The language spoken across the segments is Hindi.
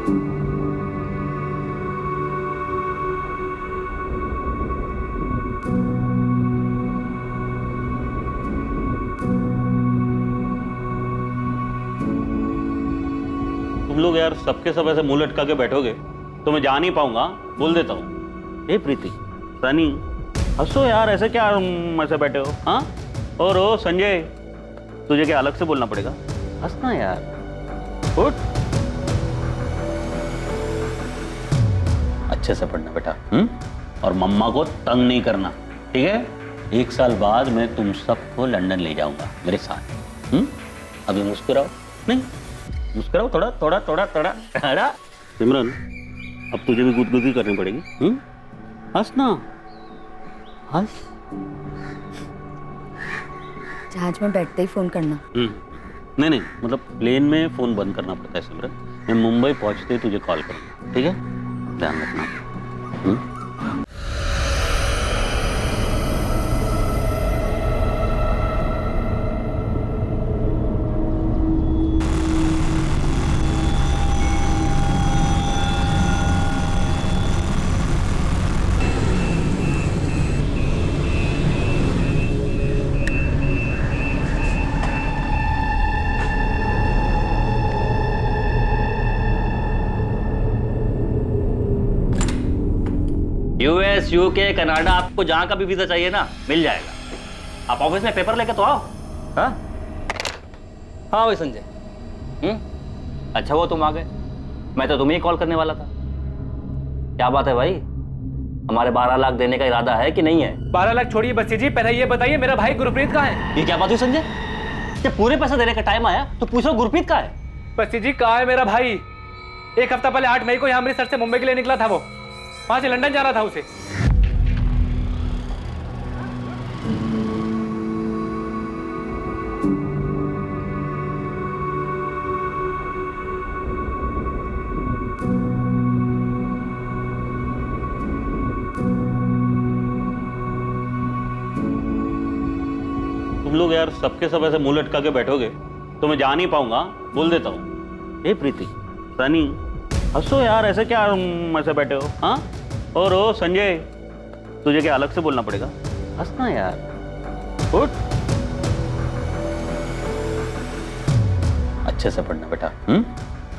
तुम लोग यार सबके सब ऐसे मुंह लटका के बैठोगे तो मैं जा नहीं पाऊंगा, बोल देता हूँ। ए प्रीति, सनी, हंसो यार, ऐसे क्या ऐसे बैठे हो? हाँ, और ओ संजय, तुझे क्या अलग से बोलना पड़ेगा? हंसना यार, उठ। अच्छे से पढ़ना बेटा, और मम्मा को तंग नहीं करना, ठीक है? 1 साल बाद मैं तुम सबको लंदन ले जाऊंगा मेरे साथ। अभी मुस्कुराओ, नहीं मुस्कुराओ, थोड़ा थोड़ा थोड़ा थोड़ा थोड़ा। सिमरन, अब तुझे भी गुदगुदी करनी पड़ेगी। हंस ना, हंस। जहाज में बैठते ही फोन करना। नहीं नहीं, मतलब प्लेन में फोन बंद करना पड़ता है सिमरन। मैं मुंबई पहुंचते ही तुझे कॉल करूंगा, ठीक है? ध्यान रखना। यूएस, यूके, कनाडा, आपको जहां का भी वीजा चाहिए ना, मिल जाएगा। आप ऑफिस में पेपर लेके तो आओ। हाँ हाँ भाई संजय। अच्छा वो तुम आ गए, मैं तो तुम्हें ही कॉल करने वाला था। क्या बात है भाई, हमारे 12 लाख देने का इरादा है कि नहीं है? 12 लाख छोड़िए बस्सी जी, पहले ये बताइए मेरा भाई गुरप्रीत कहाँ है? ये क्या बात हुई संजय? जब पूरे पैसा देने का टाइम आया तो पूछो गुरप्रीत कहाँ है? बस्सी जी कहाँ है मेरा भाई? 1 हफ्ता पहले 8 मई को यहाँ अमृतसर से मुंबई के लिए निकला था, वो वहां से लंदन जाना था उसे। तुम लोग यार सबके सब ऐसे मुंह लटका के बैठोगे तो मैं जा नहीं पाऊंगा, बोल देता हूँ। ए प्रीति, सनी, हंसो यार, ऐसे क्या ऐसे बैठे हो? हाँ, और ओ संजय, तुझे क्या अलग से बोलना पड़ेगा? हंसना यार, उठ। अच्छे से पढ़ना बेटा,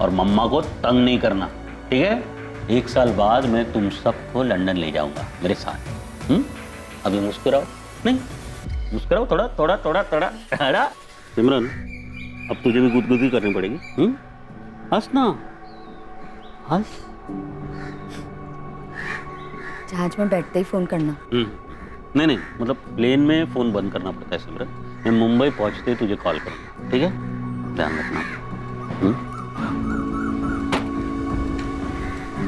और मम्मा को तंग नहीं करना, ठीक है? 1 साल बाद मैं तुम सबको लंदन ले जाऊंगा मेरे साथ। अभी मुस्कुराओ, नहीं मुस्कुराओ, थोड़ा थोड़ा थोड़ा थोड़ा थोड़ा। सिमरन, अब तुझे भी गुदगुदी करनी पड़ेगी। हंस ना, हंस। जहाज में बैठते ही फोन करना। नहीं नहीं, मतलब प्लेन में फोन बंद करना पड़ता है सिमरन। मैं मुंबई पहुंचते ही तुझे कॉल करूंगा, ठीक है? ध्यान रखना।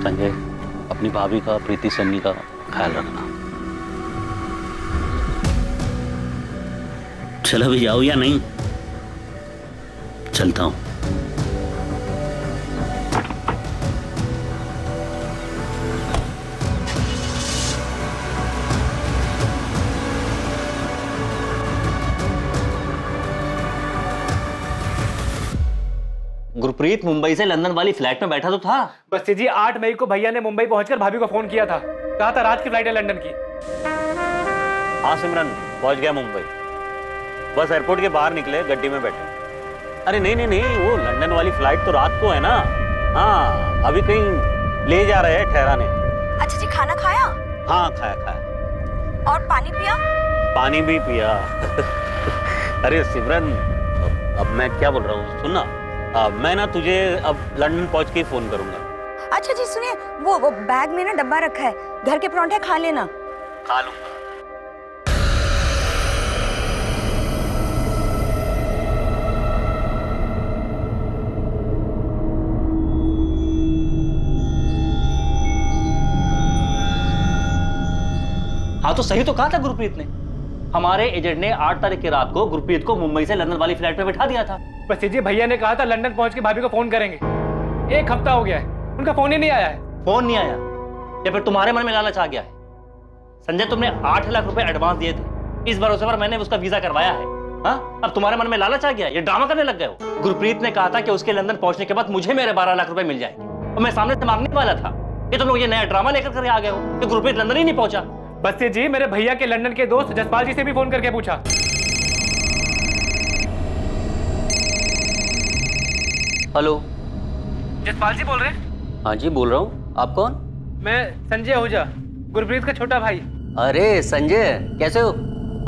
संजय, अपनी भाभी का, प्रीति सन्नी का ख्याल रखना। चलो भी जाओ या नहीं? चलता हूं। गुरप्रीत मुंबई से लंदन वाली फ्लाइट में बैठा तो था। बस्सी जी 8 मई को भैया ने मुंबई पहुंचकर भाभी को फोन किया था, कहा था रात की फ्लाइट है लंदन की। हाँ सिमरन, पहुंच गया मुंबई। बस एयरपोर्ट के बाहर निकले, गड्डी में बैठे। अरे नहीं नहीं नहीं, वो लंदन वाली फ्लाइट तो रात को है ना। हाँ, अभी कहीं ले जा रहे हैं ठहराने। अच्छा जी, खाना खाया? हाँ खाया खाया। और पानी पिया? पानी भी पिया। अरे सिमरन, अब मैं क्या बोल रहा हूँ, सुन ना, मैं ना तुझे अब लंदन पहुंच के ही फोन करूंगा। अच्छा जी सुनिए, वो बैग में ना डब्बा रखा है, घर के परांठे खा लेना। खा लूंगा। हाँ तो सही तो कहा था गुरप्रीत ने। हमारे एजेंट ने 8 तारीख की रात को गुरप्रीत को मुंबई से लंदन वाली फ्लाइट में बैठा दिया था। बस्सी जी भैया ने कहा था लंदन पहुंच के भाभी को फोन करेंगे। 1 हफ्ता हो गया है, उनका फोन ही नहीं आया है। फोन नहीं आया या फिर तुम्हारे मन में लालच आ गया है? संजय, तुमने 8 लाख रुपए एडवांस दिए थे, इस भरोसे पर मैंने उसका वीजा करवाया है। हाँ, अब तुम्हारे मन में लालच आ गया, ये ड्रामा करने लग गए हो। गुरप्रीत ने कहा था कि उसके लंदन पहुंचने के बाद मुझे मेरे 12 लाख रुपए मिल जाएंगे, और मैं सामने से मांगने वाला था कि तुम लोग ये नया ड्रामा लेकर कर आ गए हो कि गुरप्रीत लंदन ही नहीं पहुंचा। बस्ती जी, मेरे भैया के लंदन के दोस्त जसपाल जी से भी फोन करके पूछा। हेलो, जसपाल जी बोल रहे हैं? हाँ जी बोल रहा हूँ। आप कौन? मैं संजय आहूजा, गुरप्रीत का छोटा भाई। अरे संजय, कैसे हो?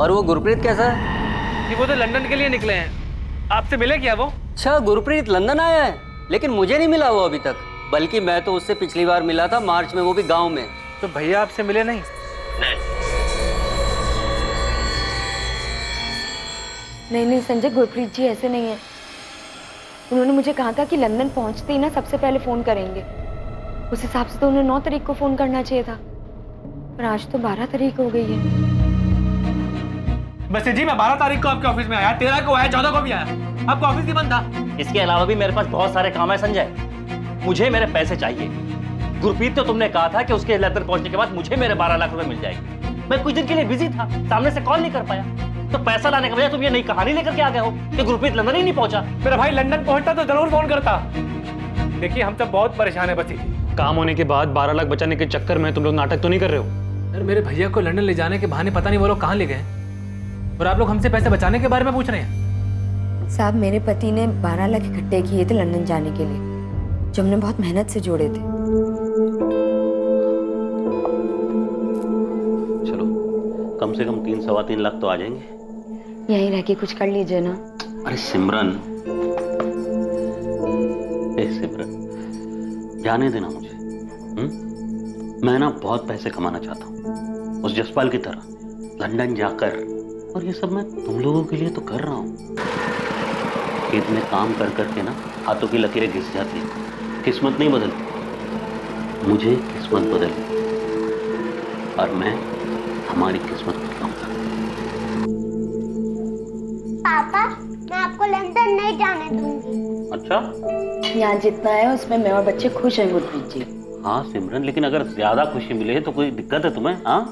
और वो गुरप्रीत कैसा है? जी वो तो लंदन के लिए निकले हैं। आपसे मिले क्या वो? अच्छा, गुरप्रीत लंदन आया है, लेकिन मुझे नहीं मिला वो अभी तक। बल्कि मैं तो उससे पिछली बार मिला था मार्च में, वो भी गांव में। तो भैया आपसे मिले नहीं? नहीं संजय, गुरप्रीत जी ऐसे नहीं है। उन्होंने मुझे कहा था कि लंदन पहुंचते ही ना सबसे पहले फोन करेंगे। उस हिसाब से तो उन्हें 9 तारीख को फोन करना चाहिए था, पर आज तो 12 तारीख हो गई है। बस जी मैं 12 तारीख को आपके ऑफिस में आया, 13 को आया, 14 को भी आया। आपका ऑफिस ही बंद था। इसके अलावा भी मेरे पास बहुत सारे काम है संजय। मुझे मेरे पैसे चाहिए। गुरप्रीत तो तुमने कहा था कि उसके लंदन पहुंचने के बाद मुझे मेरे 12 लाख रुपए मिल जाएंगे। मैं कुछ दिन के लिए बिजी था, सामने से कॉल नहीं कर पाया। तो पैसा लाने के बजाय तुम ये नई कहानी लेकर के आ गए हो कि गुरप्रीत लंदन ही नहीं पहुंचा। मेरा भाई लंदन पहुंचता तो जरूर फोन करता। देखिए हम सब बहुत परेशान है बस्ती जी। काम होने के बाद 12 लाख बचाने के चक्कर में तुम लोग नाटक तो नहीं कर रहे हो? यार मेरे भैया को लंदन ले जाने के बहाने पता नहीं वो लोग कहाँ ले गए, और आप लोग हमसे पैसे बचाने के बारे में पूछ रहे हैं। साहब, मेरे पति ने 12 लाख इकट्ठे किए थे लंदन जाने के लिए, जो हमने बहुत मेहनत से जोड़े थे। चलो, कम से कम 3-3.25 लाख तो आ जाएंगे। यहीं रह के कुछ कर लीजिए ना। अरे सिमरन, सिमरन जाने देना मुझे। मैं ना बहुत पैसे कमाना चाहता हूँ, उस जसपाल की तरह लंदन जाकर। और ये सब मैं तुम लोगों के लिए तो कर रहा हूँ। खेत में काम कर करके ना हाथों की लकीरें घिस जाती हैं, किस्मत नहीं बदलती। मुझे किस्मत बदलती और मैं हमारी किस्मत बदलाऊंगा। पापा, मैं आपको लंदन नहीं जाने दूंगी। अच्छा, यहाँ जितना है उसमें मैं और बच्चे खुश हैं गुरप्रीत जी। हाँ सिमरन, लेकिन अगर ज्यादा खुशी मिले तो कोई दिक्कत है तुम्हें? हाँ,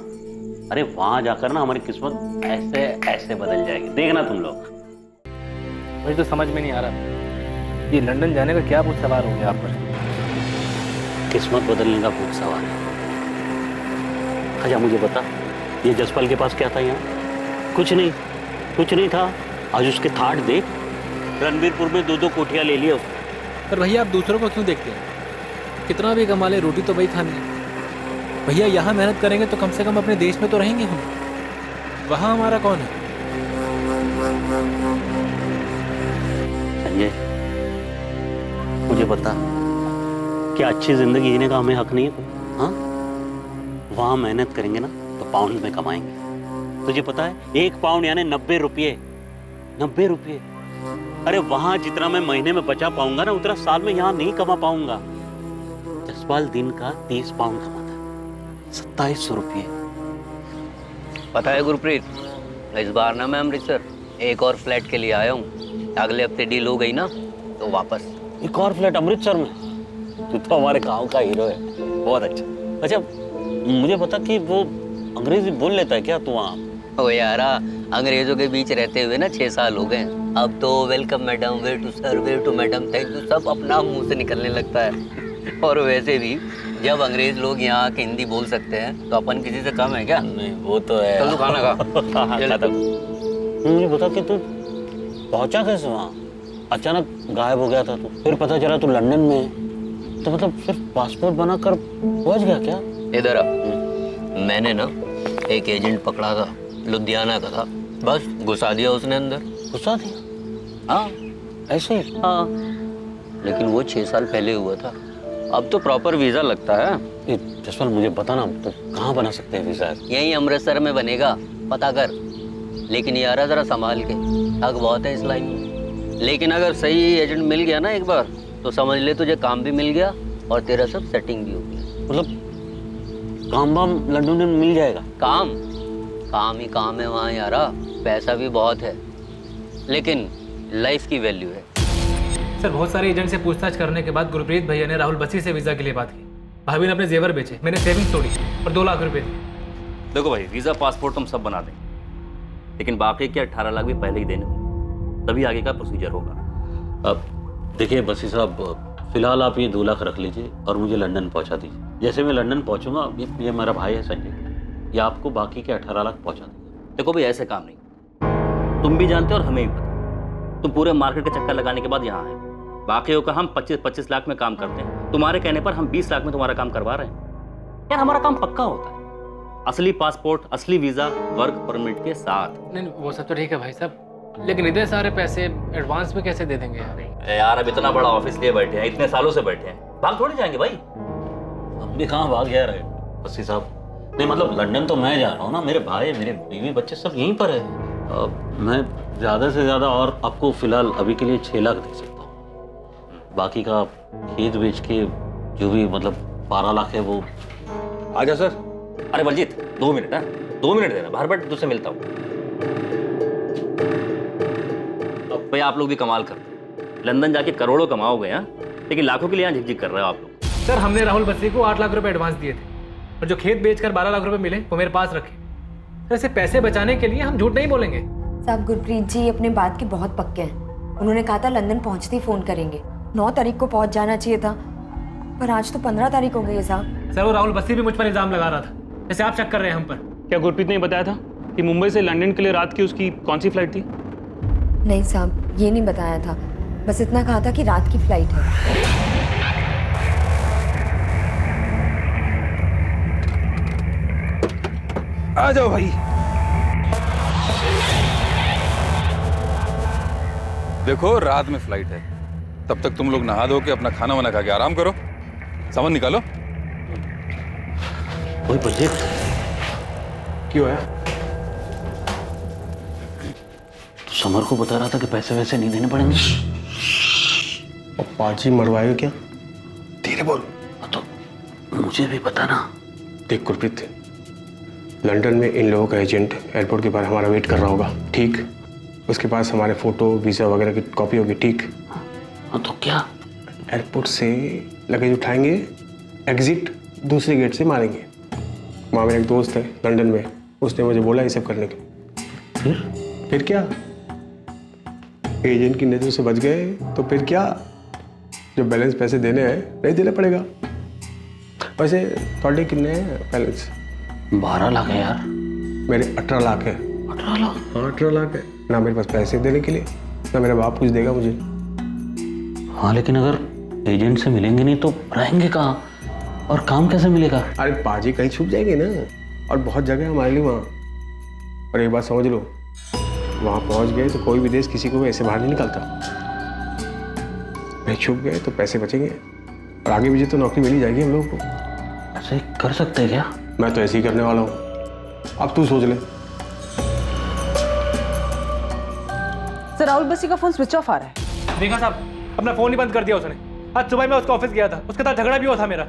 अरे वहां जाकर ना हमारी किस्मत ऐसे ऐसे बदल जाएगी, देखना तुम लोग। मुझे तो समझ में नहीं आ रहा ये लंदन जाने का क्या भूत सवार हो गया आप पर। किस्मत बदलने का भूत सवाल है। अच्छा मुझे बता, ये जसपाल के पास क्या था यहाँ? कुछ नहीं था। आज उसके थाट देख, रणबीरपुर में 2-2 कोठियाँ ले लिया उसने। पर भैया आप दूसरों को क्यों देखते हैं? कितना भी कमा ले, रोटी तो वही खानी है। भैया यहाँ मेहनत करेंगे तो कम से कम अपने देश में तो रहेंगे हम। वहाँ हमारा कौन है? संजय, मुझे बता, क्या अच्छी जिंदगी जीने का हमें हक नहीं है कोई? हाँ, वहाँ मेहनत करेंगे ना तो पाउंड में कमाएंगे। तुझे पता है 1 पाउंड यानी 90 रुपये। 90 रुपये। अरे वहां जितना मैं महीने में बचा पाऊंगा ना, उतना साल में यहाँ नहीं कमा पाऊंगा। जसपाल दिन का 30 पाउंड कमाता है, 2700 रुपये। पता है गुरप्रीत, इस बार ना मैं अमृतसर एक और फ्लैट के लिए आया हूँ। अगले हफ्ते डील हो गई ना तो वापस। एक और फ्लैट अमृतसर में? तू तो हमारे गांव का हीरो है, बहुत अच्छा। अच्छा मुझे बता कि वो अंग्रेजी बोल लेता है क्या तू वहाँ? ओ यारा, अंग्रेजों के बीच रहते हुए ना 6 साल हो गए। अब तो welcome madam, way to sir, way to madam, thank you सब अपना मुंह से निकलने लगता है। और वैसे भी जब अंग्रेज लोग यहाँ आके हिंदी बोल सकते हैं तो अपन किसी से कम है क्या? नहीं वो तो है। चल तू खाना खा। मुझे बता कि तू पहुंचा कैसे वहाँ? अचानक गायब हो गया था तू, फिर पता चला तू लंदन में है। तो मतलब सिर्फ पासपोर्ट बनाकर पहुंच गया क्या? इधर आ। मैंने ना एक एजेंट पकड़ा था, लुधियाना का था, बस घुसा दिया उसने अंदर। घुसा दिया? हाँ ऐसे ही? हाँ, लेकिन वो 6 साल पहले हुआ था। अब तो प्रॉपर वीजा लगता है। ये जसपाल मुझे बताना, तो कहाँ बना सकते हैं वीजा? यहीं अमृतसर में बनेगा, पता कर। लेकिन यार जरा संभाल के, ठग बहुत है इस लाइन में। लेकिन अगर सही एजेंट मिल गया ना एक बार, तो समझ ले तुझे काम भी मिल गया और तेरा सब सेटिंग भी हो गया। मतलब काम वाम लंदन में मिल जाएगा? काम ही काम है वहाँ यारा। पैसा भी बहुत है, लेकिन लाइफ की वैल्यू है। सर बहुत सारे एजेंट से पूछताछ करने के बाद गुरप्रीत भैया ने राहुल बस्सी से वीजा के लिए बात की। भाभी ने अपने जेवर बेचे, मैंने सेविंग्स तोड़ी और 2 लाख रुपए दिए। देखो भाई, वीजा पासपोर्ट तुम सब बना देंगे, लेकिन बाकी के 18 लाख भी पहले ही देने होंगे, तभी आगे का प्रोसीजर होगा। अब देखिए बसी साहब, फिलहाल आप ये 2 लाख रख लीजिए और मुझे लंदन पहुंचा दीजिए। जैसे मैं लंदन पहुंचूंगा, ये मेरा भाई है संजय, ये आपको बाकी के 18 लाख पहुंचा देगा। देखो भाई, ऐसे काम नहीं, तुम भी जानते हो और हमें भी पता। तुम पूरे मार्केट के चक्कर लगाने के बाद यहाँ आए, बाकियों का हम 25-25 लाख में काम करते हैं, तुम्हारे कहने पर हम 20 लाख में तुम्हारा काम करवा रहे हैं। यार हमारा काम पक्का होता है, असली पासपोर्ट, असली वीजा, वर्क परमिट के साथ। नहीं वो सब तो ठीक है भाई साहब, लेकिन इतने सारे पैसे एडवांस में कैसे दे देंगे यार? यार अब इतना बड़ा ऑफिस लिए बैठे हैं, इतने सालों से बैठे हैं, भाग थोड़ी जाएंगे भाई। हम भी कहाँ भाग जा रहे बस्सी साहब? नहीं मतलब लंदन तो मैं जा रहा हूँ ना, मेरे भाई, मेरे बीवी, बच्चे सब यहीं पर है। मैं ज़्यादा से ज़्यादा और आपको फिलहाल अभी के लिए 6 लाख दे सकता हूँ। बाकी का खेत बेच के जो भी मतलब 12 लाख है वो। आ जाओ सर। अरे बलजीत 2 मिनट है, 2 मिनट देना, बाहर बैठ तुझसे मिलता हूँ। अब भाई आप लोग भी कमाल करते हैं, लंदन जाके करोड़ों कमाओगे हाँ, लेकिन लाखों के लिए यहाँ झिकझिक कर रहे हो आप लोग। सर हमने राहुल बस्सी को 8 लाख रुपए एडवांस दिए थे और जो खेत बेचकर 12 लाख रुपए मिले वो मेरे पास रखे। सर ऐसे पैसे बचाने के लिए हम झूठ नहीं बोलेंगे। साहब गुरप्रीत जी अपने बात के बहुत पक्के हैं। उन्होंने कहा था लंदन पहुंचते ही फोन करेंगे। 9 तारीख को पहुंच जाना चाहिए था, पर आज तो 15 तारीख हो गई है साहब। सर वो राहुल बस्सी भी मुझ पर इल्जाम लगा रहा था, जैसे आप शक कर रहे हैं हम पर। क्या गुरप्रीत ने बताया था कि मुंबई से लंदन के लिए रात की उसकी कौन सी फ्लाइट थी? नहीं साहब, ये नहीं बताया था, बस इतना कहा था कि रात की फ्लाइट है। आ जाओ भाई। देखो रात में फ्लाइट है, तब तक तुम लोग नहा धो के अपना खाना वाना खा के आराम करो, सामान निकालो। वही बजट क्यों है? तो समर को बता रहा था कि पैसे वैसे नहीं देने पड़ेंगे। और पाजी मरवाएगा क्या? धीरे बोल। तो मुझे भी पता ना। देख गुरप्रीत, लंदन में इन लोगों का एजेंट एयरपोर्ट के बाहर हमारा वेट कर रहा होगा, ठीक? उसके पास हमारे फोटो वीज़ा वगैरह की कॉपी होगी, ठीक? हाँ तो क्या? एयरपोर्ट से लगेज उठाएंगे, एग्जिट दूसरे गेट से मारेंगे। वहाँ मेरा एक दोस्त है लंदन में, उसने मुझे बोला ये सब करने के। फिर क्या? एजेंट की नज़र से बच गए तो फिर क्या? जो बैलेंस पैसे देने हैं नहीं देना पड़ेगा। वैसे थोड़े कितने हैं बैलेंस? 12 लाख है यार। मेरे 18 लाख है। 18 लाख? हाँ 18 लाख है ना मेरे पास पैसे देने के लिए, ना मेरा बाप कुछ देगा मुझे। हाँ लेकिन अगर एजेंट से मिलेंगे नहीं तो रहेंगे कहाँ और काम कैसे मिलेगा? अरे पाजी कहीं छुप जाएंगे ना, और बहुत जगह है हमारे लिए वहाँ। और एक बात समझ लो, वहाँ पहुँच गए तो कोई भी देश किसी को भी ऐसे बाहर नहीं निकलता। नहीं छुप गए तो पैसे बचेंगे और आगे भी तो नौकरी मिल ही जाएगी हम लोगों को। ऐसे कर सकते हैं क्या? मैं तो ऐसे ही करने वाला हूँ, अब तू सोच ले। सर राहुल बस्सी का फोन स्विच ऑफ आ रहा है। देखा साहब, अपना फोन ही बंद कर दिया उसने। आज सुबह मैं उसका ऑफिस गया था, उसके साथ झगड़ा भी हुआ था मेरा।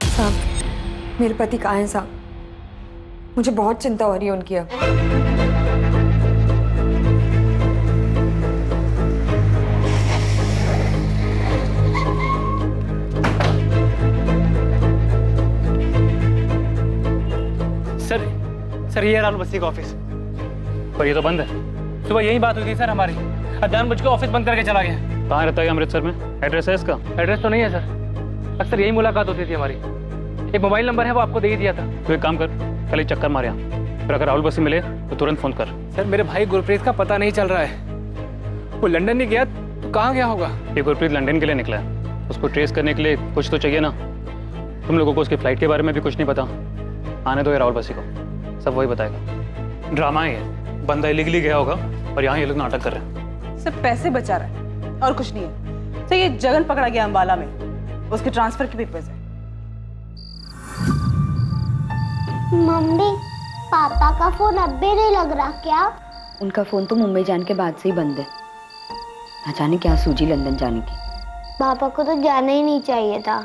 साहब मेरे पति कहाँ हैं साहब? मुझे बहुत चिंता हो रही है उनकी अब। सर ये है राहुल बस्सी का ऑफिस, पर ये तो बंद है। सुबह यही बात हुई थी सर हमारी, अब जानबूझ के ऑफिस बंद करके चला गया। कहाँ रहता है अमृतसर में? एड्रेस है इसका? एड्रेस तो नहीं है सर, अक्सर यही मुलाकात होती थी हमारी। एक मोबाइल नंबर है, वो आपको दे ही दिया था। तो एक काम कर, कल एक चक्कर मार यहाँ, फिर अगर राहुल बस्सी मिले तो तुरंत फोन कर। सर मेरे भाई गुरप्रीत का पता नहीं चल रहा है, वो लंदन नहीं गया तो कहाँ गया होगा? ये गुरप्रीत लंदन के लिए निकला है, उसको ट्रेस करने के लिए कुछ तो चाहिए ना। तुम लोगों को उसकी फ्लाइट के बारे में भी कुछ नहीं पता। आने दो ये राहुल बस्सी को, सब वही बताएगा। ड्रामा ही है, बंदा इलीगली गया होगा और यहाँ ये लोग नाटक कर रहे हैं। सर पैसे बचा रहा है और कुछ नहीं है। सर ये जगन पकड़ा गया अंबाला में, उसके ट्रांसफर के पेपर्स है। मम्मी पापा का फोन अब भी नहीं लग रहा क्या? उनका फोन तो मुंबई जाने के बाद से ही बंद है, ना जाने क्या सूझी लंदन जाने की। पापा को तो जाना ही नहीं चाहिए था।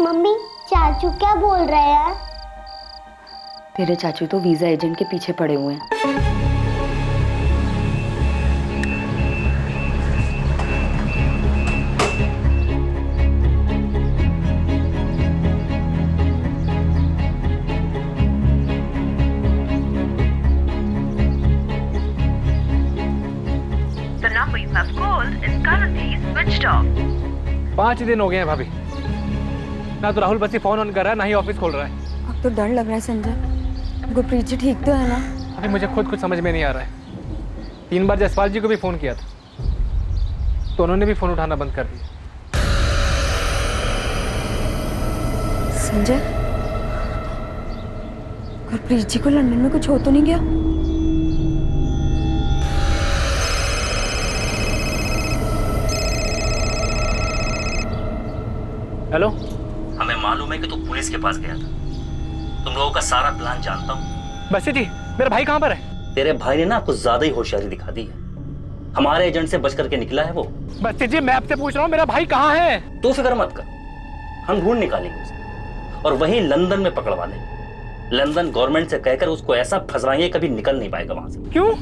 मम्मी चाचू क्या बोल रहे हैं? तेरे चाचू तो वीजा एजेंट के पीछे पड़े हुए हैं। The number you have called is currently switched 5 दिन हो गए हैं भाभी, ना तो राहुल बसी फोन ऑन कर रहा है, ना ही ऑफिस खोल रहा है। अब तो डर लग रहा है संजय। गुरप्रीत जी ठीक तो है ना? अभी मुझे खुद कुछ समझ में नहीं आ रहा है। 3 बार जसपाल जी को भी फोन किया था तो उन्होंने भी फोन उठाना बंद कर दिया। संजय, गुरप्रीत जी को लंदन में कुछ हो तो नहीं गया? हेलो, हमें मालूम है कि तू पुलिस के पास गया था। तुम लोगों का सारा प्लान जानता हूँ। बसी जी, मेरा भाई कहाँ पर है? तेरे भाई ने ना कुछ ज्यादा ही होशियारी दिखा दी है। हमारे एजेंट से बच करके निकला है वो। बसी जी, मैं आपसे पूछ रहा हूँ मेरा भाई कहाँ है? तू फिक्र मत कर, हम ढूंढ निकालेंगे उसे और वहीं लंदन में पकड़वा देंगे। लंदन गवर्नमेंट से कहकर उसको ऐसा फंसवाएंगे कभी निकल नहीं पाएगा वहां से। क्यों?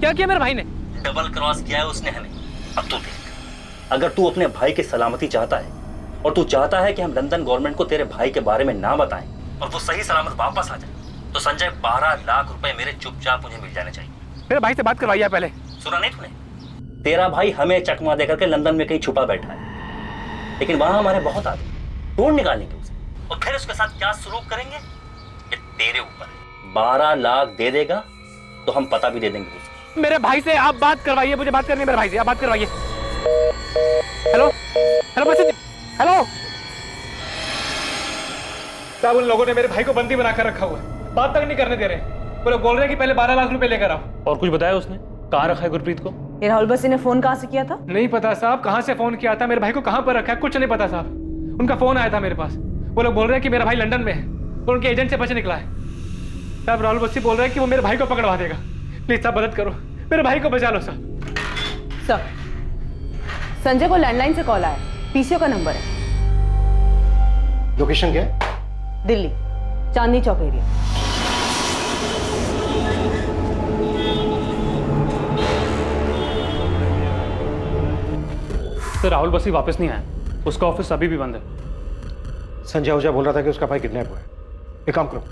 क्या किया मेरे भाई ने? डबल क्रॉस किया है उसने हमें। अब तू देख, अगर तू अपने भाई की सलामती चाहता है और तू चाहता है कि हम लंदन गवर्नमेंट को तेरे भाई के बारे में ना बताएं और वो सही सलामत वापस आ जाए, तो संजय 12 लाख रुपए मेरे चुपचाप मुझे मिल जाने चाहिए। मेरे भाई से बात करवाइए पहले। सुना नहीं तूने? तेरा भाई हमें चकमा देकर के लंदन में कहीं छुपा बैठा है, लेकिन वहां हमारे बहुत आदमी ढूंढ निकालेंगे उसे और फिर उसके साथ क्या सलूक करेंगे ये तेरे ऊपर है। 12 लाख दे देगा तो हम पता भी दे देंगे उसको। मेरे भाई से आप बात करवाइए, मुझे बात करनी है मेरे भाई से, आप बात करवाइए। हेलो हेलो बसी जी, हेलो साहब, उन लोगों ने मेरे भाई को बंदी बनाकर रखा हुआ है, बात तक नहीं करने दे रहे। वो लोग बोल रहे हैं कि पहले 12 लाख रुपए लेकर आओ। और कुछ बताया उसने? कहाँ रखा है गुरप्रीत को? ये राहुल बसी ने फोन कहाँ से किया था? नहीं पता साहब, कहाँ से फोन किया था, मेरे भाई को कहाँ पर रखा है, कुछ नहीं पता साहब। उनका फोन आया था मेरे पास, वो लोग बोल रहे हैं कि मेरा भाई लंदन में है और उनके एजेंट से बच निकला है। साहब राहुल बसी बोल रहे हैं कि वो मेरे भाई को पकड़वा देगा। प्लीज साहब मदद करो, मेरे भाई को बचा लो साहब। सर, संजय को लैंडलाइन से कॉल आया, पीसीओ का नंबर है। लोकेशन क्या है? दिल्ली, चांदनी चौक एरिया। सर राहुल बसी वापस नहीं आया, उसका ऑफिस अभी भी बंद है। संजय ओझा बोल रहा था कि उसका भाई किडनैप हुआ है। एक काम करो,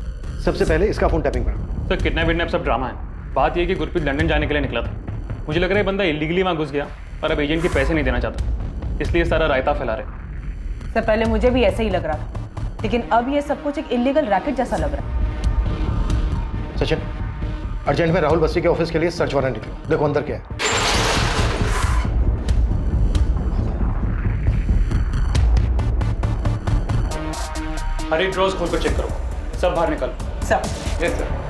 सबसे पहले इसका फोन टैपिंग करो। सर किडनैप विडनैप सब ड्रामा है। बात यह कि गुरप्रीत लंदन जाने के लिए निकला था। मुझे लग रहा है बंदा इलीगली वहाँ घुस गया और अब एजेंट के पैसे नहीं देना चाहता, इसलिए सारा रायता फैला रहे। सर पहले मुझे भी ऐसे ही लग रहा था, लेकिन अब ये सब कुछ एक इलीगल रैकेट जैसा लग रहा है। सचिन, अर्जेंट में राहुल बसी के ऑफिस के लिए सर्च वारंट निकलो, देखो अंदर क्या है। हर एक ड्रॉज खोल कर चेक करो, सब बाहर निकालो। Sir, yes sir.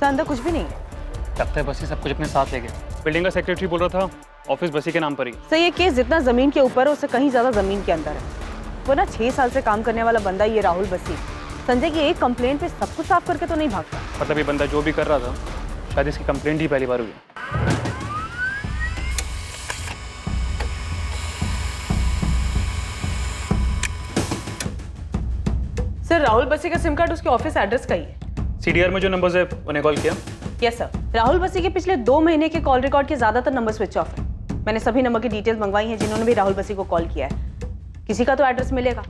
अंदर कुछ भी नहीं है। लगता है बसी सब कुछ अपने साथ ले गया। बिल्डिंग का सेक्रेटरी बोल रहा था ऑफिस बसी के नाम पर ही। सर ये केस जितना जमीन के ऊपर है उससे कहीं ज्यादा जमीन के अंदर है। वो ना 6 साल से काम करने वाला बंदा ये राहुल बसी संजय की एक कंप्लेंट पे सब कुछ साफ करके तो नहीं भागता। मतलब ये बंदा जो भी कर रहा था शायद इसकी कंप्लेंट ही पहली बार हुई। सर राहुल बसी का सिम कार्ड उसके ऑफिस एड्रेस का ही है। सीडीआर में जो नंबर्स है उन्हें कॉल किया? यस सर, राहुल बसी के पिछले 2 महीने के कॉल रिकॉर्ड के ज्यादातर नंबर स्विच ऑफ है। मैंने सभी नंबर की डिटेल्स मंगवाई हैं जिन्होंने भी राहुल बसी को कॉल किया है। किसी का तो एड्रेस मिलेगा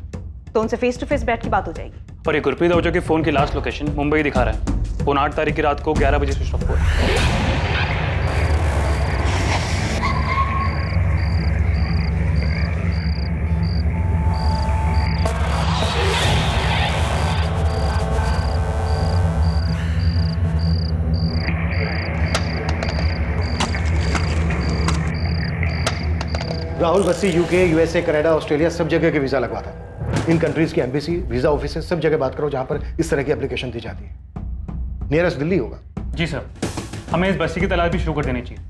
तो उनसे फेस टू फेस बैठ की बात हो जाएगी। और ये गुरप्रीत ओझा के फोन की लास्ट लोकेशन मुंबई दिखा रहा है। फोन 8 तारीख की रात को 11 बजे स्विच ऑफ हुआ है। राहुल बसी यूके, यूएसए, कनाडा, ऑस्ट्रेलिया सब जगह के वीजा लगवाता है। इन कंट्रीज की एम्बेसी, वीजा ऑफिस सब जगह बात करो जहां पर इस तरह की एप्लीकेशन दी जाती है। नियरेस्ट दिल्ली होगा। जी सर, हमें इस बसी की तलाश भी शुरू कर देनी चाहिए।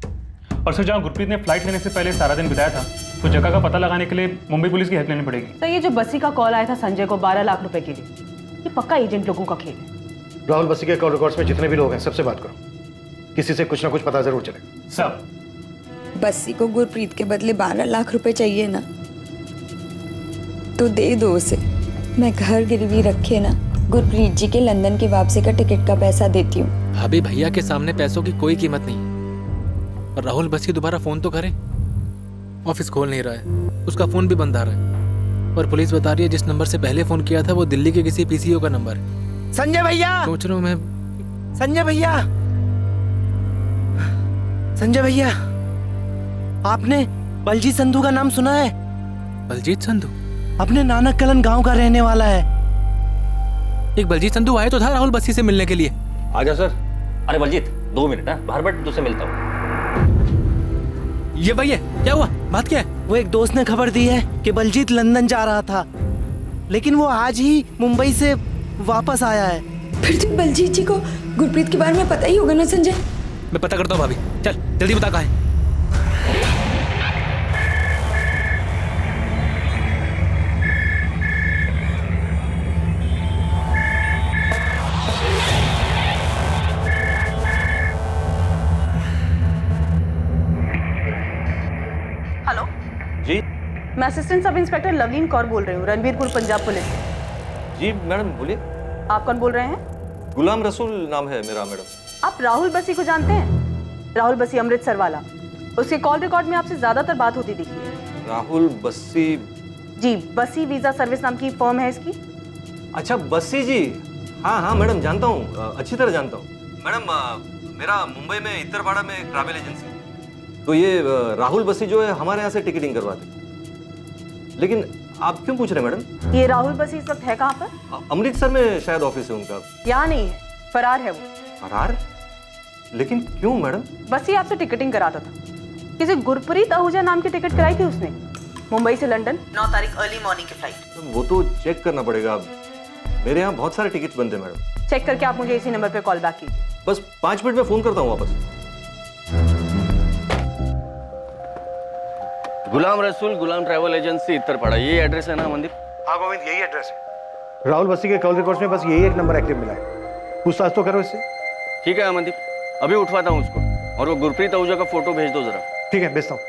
और सर जहाँ गुरप्रीत ने फ्लाइट लेने से पहले सारा दिन बिताया था तो जगह का पता लगाने के लिए मुंबई पुलिस की हेल्प लेनी पड़ेगी। सर ये जो बसी का कॉल आया था संजय को 12 लाख रुपए के लिए, ये पक्का एजेंट लोगों का खेल है। राहुल बसी के कॉल रिकॉर्ड्स में जितने भी लोग हैं सबसे बात करो, किसी से कुछ ना कुछ पता जरूर चलेगा। सर बस्सी को गुरप्रीत के बदले 12 लाख रुपए चाहिए ना, तो दे दो उसे। मैं घर गिरवी रखे ना गुरप्रीत जी के लंदन की वापसी का टिकट का पैसा देती हूँ। भाभी भैया के सामने पैसों की कोई कीमत नहीं। और राहुल बसी दोबारा फ़ोन तो करे। ऑफिस खोल नहीं रहा है, उसका फ़ोन भी बंद आ रहा है, और पुलिस बता रही है जिस नंबर से पहले फ़ोन किया था वो दिल्ली के किसी पीसीओ का नंबर है। संजय भैया, सोच रहा हूँ मैं। संजय भैया, संजय भैया, आपने बलजीत संधू का नाम सुना है? बलजीत संधू अपने नानक कलन गांव का रहने वाला है। एक बलजीत संधू आया तो था राहुल बसी से मिलने के लिए। आ जाओ सर। अरे बलजीत 2 मिनट ना, बाहर बैठ, तुझसे मिलता हूँ। ये भाई है, क्या हुआ, बात क्या है? वो एक दोस्त ने खबर दी है कि बलजीत लंदन जा रहा था, लेकिन वो आज ही मुंबई से वापस आया है। फिर तो बलजीत जी को गुरप्रीत के बारे में पता ही होगा ना संजय। मैं पता करता हूँ भाभी, चल जल्दी बता कहाँ है। हेलो जी मैं assistant sub inspector Lovleen Kaur बोल रही हूँ, रणबीरपुर पंजाब पुलिस से। जी मैडम बोलिए। आप कौन बोल रहे हैं? गुलाम रसूल नाम है मेरा मैडम। आप राहुल बसी को जानते हैं? राहुल बसी अमृतसर वाला, उसके कॉल रिकॉर्ड में आपसे ज्यादातर बात होती दिखी है। राहुल बस्सी? जी, बसी वीजा सर्विस नाम की फर्म है इसकी। अच्छा बस्सी जी, हाँ हाँ मैडम जानता हूँ, अच्छी तरह जानता हूँ मैडम। मेरा मुंबई में इतरवाड़ा में एक ट्रैवल एजेंसी, तो ये राहुल बस्सी जो है हमारे यहाँ से टिकटिंग करवाते। लेकिन आप क्यों पूछ रहे हैं मैडम? ये राहुल बसी इस वक्त है कहाँ पर? अमृतसर में शायद ऑफिस है उनका। यहाँ नहीं है, फरार है वो। फरार? लेकिन क्यों मैडम? बसी आपसे टिकटिंग कराता था। किसी गुरप्रीत आहूजा नाम की टिकट कराई थी उसने, मुंबई से लंदन 9 तारीख अर्ली मॉर्निंग की फ्लाइट। वो तो चेक करना पड़ेगा। मेरे यहाँ बहुत सारे टिकट्स बनते हैं मैडम। चेक करके आप मुझे इसी नंबर पे कॉल बैक कीजिए। बस 5 मिनट में फोन करता हूँ वापस। गुलाम रसूल, गुलाम ट्रैवल एजेंसी इतरपाड़ा, ये एड्रेस है ना मनदीप? हाँ गोविंद, यही एड्रेस है। राहुल बस्सी के कॉल रिकॉर्ड्स में बस यही एक नंबर एक्टिव मिला है, पूछताछ तो करो इससे। ठीक है मनदीप, अभी उठवाता हूँ उसको, और वो गुरप्रीत आहूजा का फोटो भेज दो जरा। ठीक है, भेजता हूँ।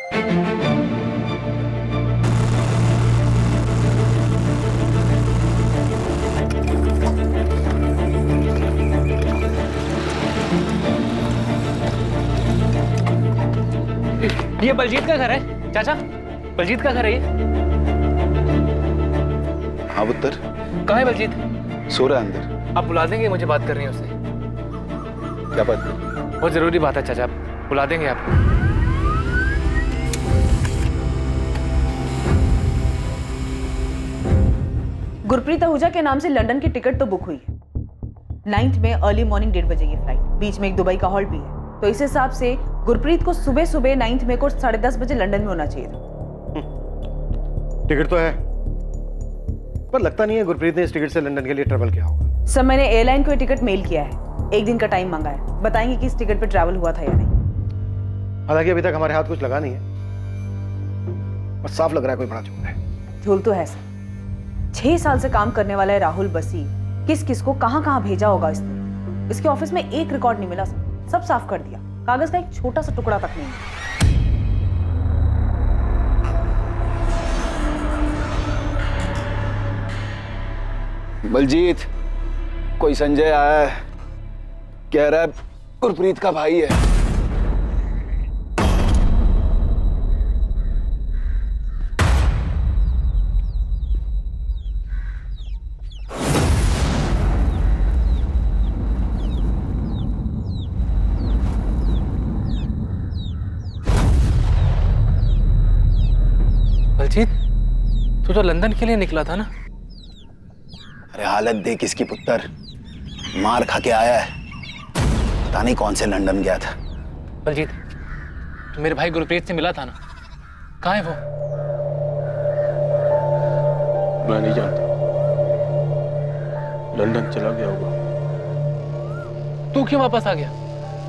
ये बलजीत का घर है चाचा, बलजीत का घर है ये। हाँ पुत्र। कहाँ है बलजीत? सो रहा है अंदर। आप बुला देंगे, मुझे बात करनी है उससे। क्या बात कर? बहुत जरूरी बात है चाचा, आप बुला देंगे आप? गुरप्रीत आहूजा के नाम से लंदन की टिकट तो बुक हुई है। 9th में अर्ली मॉर्निंग 1:30 बजे की फ्लाइट, बीच में एक दुबई का हॉल्ट भी है। तो इस हिसाब से गुरप्रीत को सुबह सुबह 9th में को 10:30 बजे लंदन में होना चाहिए था। टिकट तो है, पर लगता नहीं है गुरप्रीत ने इस टिकट से लंदन के लिए ट्रैवल किया होगा। सर, मैंने एयरलाइन को ये टिकट मेल किया है, 1 दिन का टाइम मांगा है, बताएंगे कि इस टिकट पे ट्रैवल हुआ था या नहीं। हालांकि अभी तक हमारे हाथ कुछ लगा नहीं है, पर साफ लग रहा है कोई बड़ा झूठ है। झूल तो है सर। 6 साल से काम करने वाला है राहुल बसी, किस किस को कहां कहां भेजा होगा इसने। इसके ऑफिस में एक रिकॉर्ड नहीं मिला सर, सब साफ कर दिया, कागज का एक छोटा सा टुकड़ा तक नहीं। बलजीत, कोई संजय आया है, कह रहा है गुरप्रीत का भाई है। बलजीत, तू तो लंदन के लिए निकला था ना? अरे हालत देख इसकी पुत्र, मार खा के आया है, पता नहीं कौन से लंदन गया था। बलजीत, तो मेरे भाई गुरप्रीत से मिला था ना, कहाँ है वो? मैं नहीं जानता, लंदन चला गया होगा। तू क्यों वापस आ गया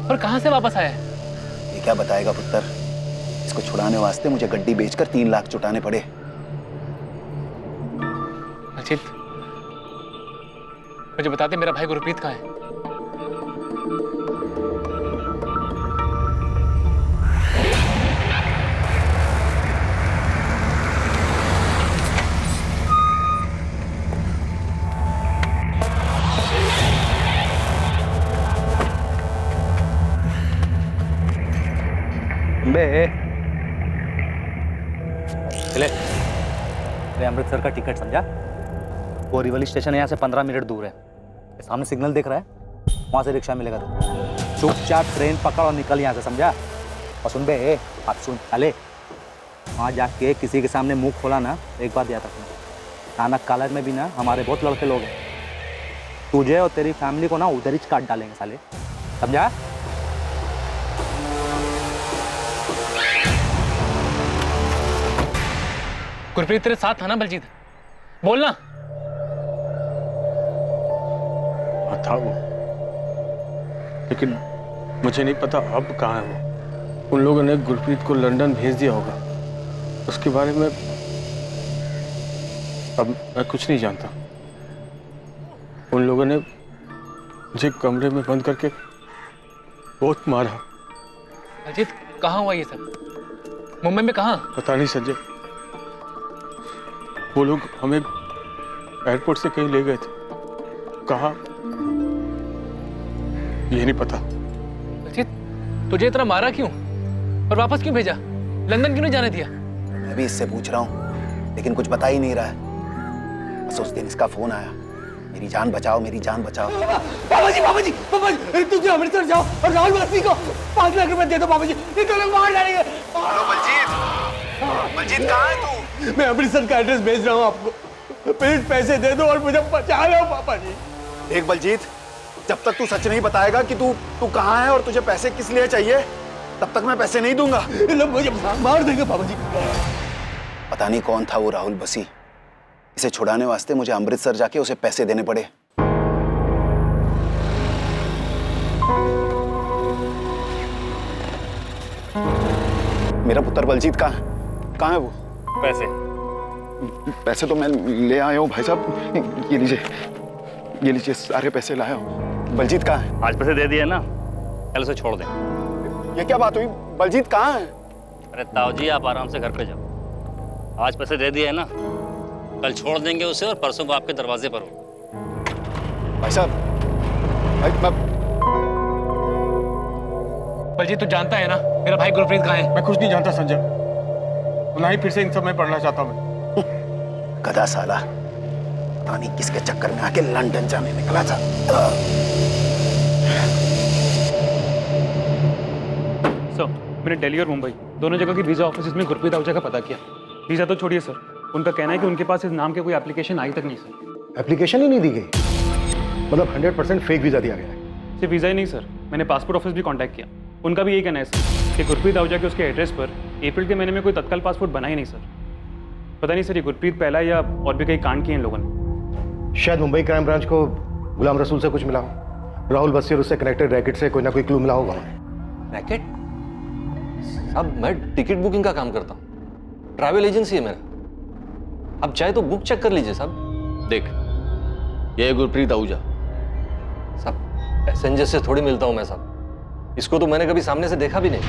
और कहाँ से वापस आया है? ये क्या बताएगा पुत्र, इसको छुड़ाने वास्ते मुझे गड्डी बेचकर 3 लाख चुटाने पड़े। बलजीत, मुझे बता दे मेरा भाई गुरप्रीत कहाँ है? बे चले अरे अमृतसर का टिकट समझा? बोरीवली स्टेशन यहाँ से 15 मिनट दूर है। सामने सिग्नल दिख रहा है, वहाँ से रिक्शा मिलेगा तो चुपचाप ट्रेन पकड़ और निकल यहाँ से, समझा? और सुन बे, आप सुन, अले वहाँ जाके किसी के सामने मुंह खोला ना, एक बात याद रखना, नानक कॉलेज में भी ना हमारे बहुत लड़के लोग हैं, तुझे और तेरी फैमिली को ना उधर ही काट डालेंगे साले, समझा? गुरप्रीत तेरे साथ था ना बलजीत? बोलना। हाँ था वो, लेकिन मुझे नहीं पता अब कहाँ है वो। उन लोगों ने गुरप्रीत को लंदन भेज दिया होगा, उसके बारे में अब मैं कुछ नहीं जानता। उन लोगों ने मुझे कमरे में बंद करके बहुत मारा। बलजीत कहाँ हुआ ये सब? मुंबई में कहाँ? पता नहीं संजय, वो लोग हमें एयरपोर्ट से कहीं ले गए थे, कहाँ ये नहीं पता। बलजीत तुझे इतना मारा क्यों और वापस क्यों भेजा? लंदन क्यों नहीं जाने दिया? मैं भी इससे पूछ रहा हूँ, लेकिन कुछ बता ही नहीं रहा है। बस उस दिन इसका फोन आया, मेरी जान बचाओ, मेरी जान बचाओ। बाबा जी तुझे अमृतसर जाओ और राहुल बस्सी को 5 लाख रुपए दे दो बाबा जी, नहीं तो लोग मार डालेंगे। बलजीत कहाँ है तू? मैं अमृतसर का एड्रेस भेज रहा हूँ आपको, प्लीज पैसे दे दो और मुझे बचा लो पापा जी। देख बलजीत, जब तक तू सच नहीं बताएगा कि तू कहाँ है और तुझे पैसे किस लिए चाहिए, तब तक मैं पैसे नहीं दूंगा। लोग मुझे मार देंगे पापा जी। पता नहीं कौन था वो राहुल बसी, इसे छुड़ाने वास्ते मुझे अमृतसर जाके उसे पैसे देने पड़े। मेरा पुत्र बलजीत कहाँ है वो? पैसे तो मैं ले आया हूँ भाई साहब, ये लीजिए सारे पैसे लाया हूँ। बलजीत कहाँ है? आज पैसे दे दिए ना, कल से छोड़ दें। ये क्या बात हुई? बलजीत कहाँ है? अरे ताऊ जी आप आराम से घर पे जाओ, आज पैसे दे दिए ना, कल छोड़ देंगे उसे और परसों को आपके दरवाजे पर हो। भाई साहब, बलजीत तू जानता है ना मेरा भाई गुरप्रीत कहाँ है? मैं कुछ नहीं जानता संजय, ना ही फिर से इन सब में पढ़ना चाहता मैं। गधा साला, पता नहीं किसके चक्कर में आके लंदन जाने निकला था। सर मैंने दिल्ली और मुंबई दोनों जगह की वीजा ऑफिस में गुरप्रीत आहूजा का पता किया। वीजा तो छोड़िए सर, उनका कहना है कि उनके पास इस नाम के कोई एप्लीकेशन आई तक नहीं सर। एप्लीकेशन ही नहीं दी गई, मतलब 100% फेक वीजा दिया गया है। सिर्फ वीजा ही नहीं सर, मैंने पासपोर्ट ऑफिस भी कांटेक्ट किया, उनका भी यही कहना है सर कि गुरप्रीत आहूजा के उसके एड्रेस पर अप्रैल के महीने में कोई तत्काल पासपोर्ट बना ही नहीं सर। पता नहीं सर ये गुरप्रीत पहला या और भी कई कांड किए इन लोगों ने। शायद मुंबई क्राइम ब्रांच को गुलाम रसूल से कुछ मिला हो, राहुल बस्सी और उससे कनेक्टेड रैकेट से कोई ना कोई क्लू मिला होगा। रैकेट? साहब मैं टिकट बुकिंग का काम करता हूँ, ट्रैवल एजेंसी है मेरा, आप चाहे तो बुक चेक कर लीजिए साहब। देख ये है गुरप्रीत आहूजा। साहब पैसेंजर से थोड़ी मिलता हूँ मैं साहब, इसको तो मैंने कभी सामने से देखा भी नहीं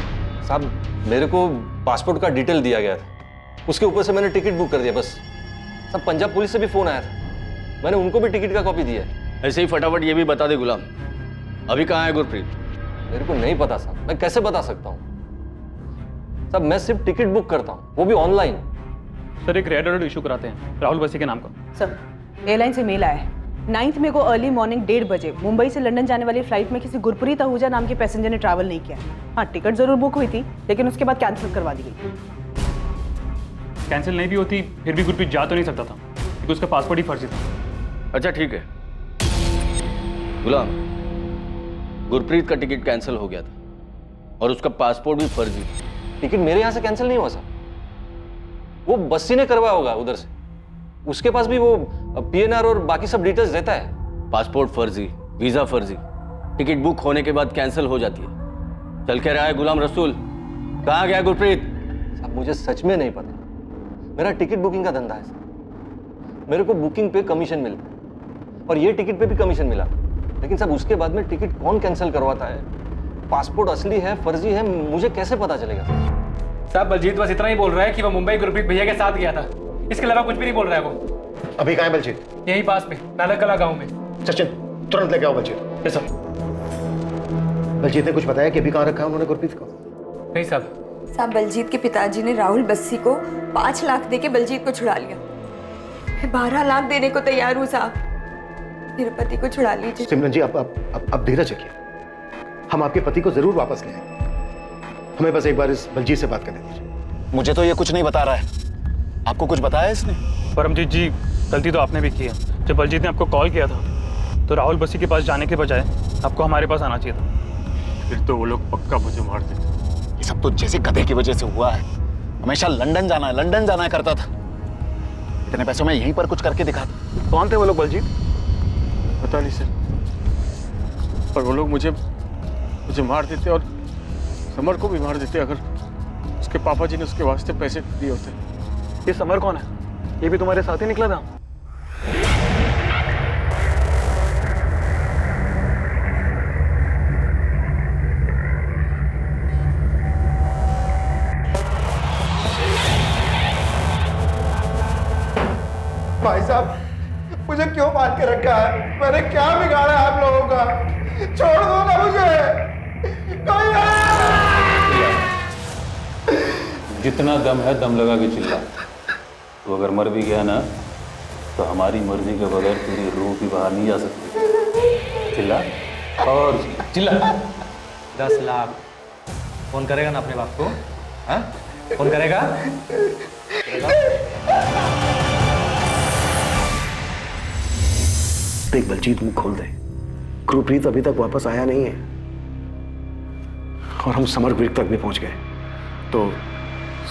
साहब। मेरे को पासपोर्ट का डिटेल दिया गया था, उसके ऊपर से मैंने टिकट बुक कर दिया बस। साहब पंजाब पुलिस से भी फोन आया था, मैंने उनको भी टिकट का कॉपी दिया है। ऐसे ही फटाफट ये भी बता दे गुलाम, अभी कहाँ है गुरप्रीत? मेरे को नहीं पता साहब, मैं कैसे बता सकता हूँ साहब, मैं सिर्फ टिकट बुक करता हूँ, वो भी ऑनलाइन। सर एक रेड अलर्ट इशू कराते हैं राहुल बसी के नाम का। सर एयरलाइन से मेल आया है, 9 मई को अर्ली मॉर्निंग 1:30 बजे मुंबई से लंदन जाने वाली फ्लाइट में किसी गुरप्रीत आहूजा नाम के पैसेंजर ने ट्रैवल नहीं किया। हाँ टिकट जरूर बुक हुई थी, लेकिन उसके बाद कैंसिल करवा दी गई। कैंसिल नहीं भी होती फिर भी गुरप्रीत जा तो नहीं सकता था, क्योंकि उसका पासपोर्ट ही फर्जी था। अच्छा ठीक है गुलाम, गुरप्रीत का टिकट कैंसिल हो गया था और उसका पासपोर्ट भी फर्जी था। टिकट मेरे यहाँ से कैंसिल नहीं हुआ सर, वो बस्सी ने करवाया होगा उधर से, उसके पास भी वो PNR और बाकी सब डिटेल्स रहता है। पासपोर्ट फर्जी, वीजा फर्जी, टिकट बुक होने के बाद कैंसिल हो जाती है। चल के रहा है गुलाम रसूल, कहाँ गया गुरप्रीत? साहब मुझे सच में नहीं पता, मेरा टिकट बुकिंग का धंधा है सर, मेरे को बुकिंग पे कमीशन मिलता है और ये टिकट पे भी कमीशन मिला, लेकिन साहब उसके बाद में टिकट कौन कैंसिल करवाता है, पासपोर्ट असली है फर्जी है, मुझे कैसे पता चलेगा? साहब बलजीत बस इतना ही बोल रहा है कि वो मुंबई गुरप्रीत भैया के साथ गया था, इसके अलावा कुछ भी नहीं बोल रहा है वो। अभी कहाँ है बलजीत? यही पास में नालकला गांव में। सचिन तुरंत लेके आओ बलजीत। Yes sir. बलजीत ने कुछ बताया कि अभी कहाँ रखा है उन्होंने गुरप्रीत को? नहीं साहब, साहब, बलजीत के पिताजी ने राहुल बस्सी को 5 लाख देके बलजीत को छुड़ा लिया। मैं 12 लाख देने को तैयार हूँ साहब। मेरे पति को छुड़ा लीजिए। सिमरन जी, आप धीरज रखिए। हम आपके पति को जरूर वापस ले आएंगे। हमें बस एक बार इस बलजीत से बात करने दीजिए। मुझे तो ये कुछ नहीं बता रहा है। आपको कुछ बताया इसने? परमजीत जी, गलती तो आपने भी की है। जब बलजीत ने आपको कॉल किया था तो राहुल बस्सी के पास जाने के बजाय आपको हमारे पास आना चाहिए था। फिर तो वो लोग पक्का मुझे मार देते। ये सब तो जैसे गधे की वजह से हुआ है। हमेशा लंदन जाना है करता था। इतने पैसों में यहीं पर कुछ करके दिखाता। कौन थे वो लोग बलजीत? पता नहीं सर, पर वो लोग मुझे मार देते और समर को भी मार देते अगर उसके पापा जी ने उसके वास्ते पैसे दिए होते। ये समर कौन है? ये भी तुम्हारे साथ ही निकला था? भाई साहब, मुझे क्यों बांध के रखा है? मैंने क्या बिगाड़ा है आप लोगों का? छोड़ दो ना मुझे। कोई जितना दम है दम लगा के चिल्ला। तो अगर मर भी गया ना तो हमारी मर्जी के बगैर तेरी रूह भी बाहर नहीं जा सकती। चिल्ला और चिल्ला। 10 लाख फोन करेगा ना अपने बाप को? हाँ, फोन करेगा? देख बलजीत, मुंह खोल दे। गुरप्रीत अभी तक वापस आया नहीं है और हम समर ब्रिक तक भी पहुंच गए। तो